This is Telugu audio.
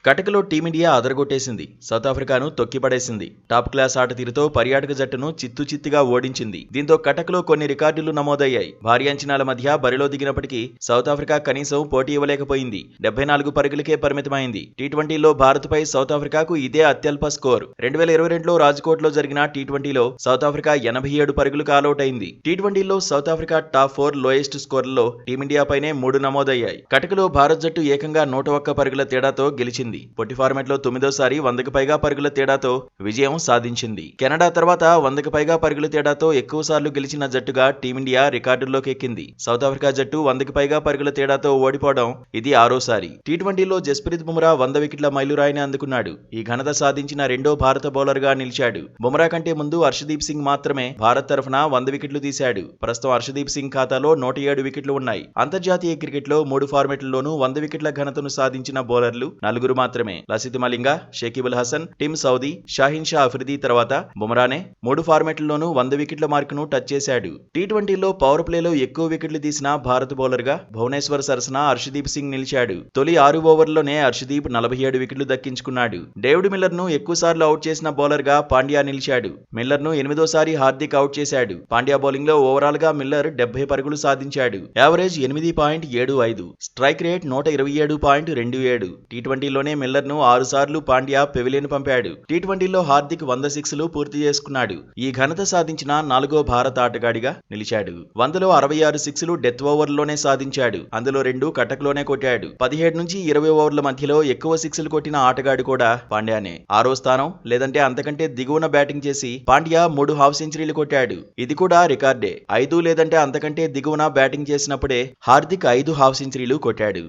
కటకలో టీమిండియా అదరగొట్టేసింది. సౌత్ ఆఫ్రికాను తొక్కిపడేసింది. టాప్ క్లాస్ ఆట తీరుతో పర్యాటక జట్టును చిత్తుచిత్తుగా ఓడించింది. దీంతో కటకలో కొన్ని రికార్డులు నమోదయ్యాయి. భారీ అంచనాల మధ్య బరిలో దిగినప్పటికీ సౌత్ ఆఫ్రికా కనీసం పోటీ ఇవ్వలేకపోయింది. 74 పరుగులకే పరిమితమైంది. టీ20లో భారత్పై సౌత్ ఆఫ్రికాకు ఇదే అత్యల్ప స్కోర్. 2022లో రాజ్కోట్లో జరిగిన టీ20లో సౌత్ ఆఫ్రికా 87 పరుగులకు ఆలౌట్ అయింది. టీ20లో సౌత్ ఆఫ్రికా టాప్ 4 లోయెస్ట్ స్కోర్లలో టీమిండియాపైనే 3 నమోదయ్యాయి. కటకలో భారత్ జట్టు ఏకంగా 101 పరుగుల తేడాతో గెలిచింది. పొట్టి ఫార్మాట్లో 9వ సారి 100కి పైగా పరుగుల తేడాతో విజయం సాధించింది. కెనడా తర్వాత 100కి పైగా పరుగుల తేడాతో ఎక్కువ సార్లు గెలిచిన జట్టుగా టీమిండియా రికార్డుల్లోకి ఎక్కింది. సౌత్ ఆఫ్రికా జట్టు 100కి పైగా పరుగుల తేడాతో ఓడిపోవడం ఇది 6వ సారి. టీ20లో జస్ప్రీత్ బుమ్రా 100 వికెట్ల మైలురాయిని అందుకున్నాడు. ఈ ఘనత సాధించిన రెండో భారత బౌలర్గా నిలిచాడు. బుమ్రా కంటే ముందు హర్షదీప్ సింగ్ మాత్రమే భారత్ తరఫున 100 వికెట్లు తీశాడు. ప్రస్తుతం హర్షదీప్ సింగ్ ఖాతాలో 107 వికెట్లు ఉన్నాయి. అంతర్జాతీయ క్రికెట్లో 3 ఫార్మాట్లలోనూ 100 వికెట్ల ఘనతను సాధించిన బౌలర్లు 4 మాత్రమే. లసిత్ మలింగ, షకీబ్ అల్ హసన్, టిమ్ సౌదీ, షాహీన్ షా అఫ్రిది తర్వాత బుమ్రానే 3 ఫార్మాట్లలోనూ 100 వికెట్ల మార్కును టచ్ చేశాడు. టీ20లో పవర్ ప్లేలో ఎక్కువ వికెట్లు తీసిన భారత బౌలర్గా భువనేశ్వర్ సరసన హర్షదీప్ సింగ్ నిలిచాడు. తొలి 6 ఓవర్లలోనే హర్షదీప్ 47 వికెట్లు దక్కించుకున్నాడు. డేవిడ్ మిల్లర్ను ఎక్కువసార్లు అవుట్ చేసిన బౌలర్గా పాండ్యా నిలిచాడు. మిల్లర్ను 8వ సారి హార్దిక్ అవుట్ చేశాడు. పాండ్యా బౌలింగ్లో ఓవరాల్గా మిల్లర్ 70 పరుగులు సాధించాడు. Average 8.75, strike rate 127.27. టీ20లోనే మిల్లర్ను 6 సార్లు పాండ్యా పెవిలియన్ పంపాడు. టీ20లో హార్దిక్ 100 సిక్స్లు పూర్తి చేసుకున్నాడు. ఈ ఘనత సాధించిన 4వ భారత ఆటగాడిగా నిలిచాడు. 100లో 66 సిక్స్లు డెత్ ఓవర్లోనే సాధించాడు. అందులో 2 కటక్లోనే కొట్టాడు. 17 నుంచి 20 ఓవర్ల మధ్యలో ఎక్కువ సిక్స్లు కొట్టిన ఆటగాడు కూడా పాండ్యానే. 6వ స్థానం లేదంటే అంతకంటే దిగువన బ్యాటింగ్ చేసి పాండ్యా 3 హాఫ్ సెంచరీలు కొట్టాడు. ఇది కూడా రికార్డే. 5 లేదంటే అంతకంటే దిగువన బ్యాటింగ్ చేసినప్పుడే హార్దిక్ 5 హాఫ్ సెంచరీలు కొట్టాడు.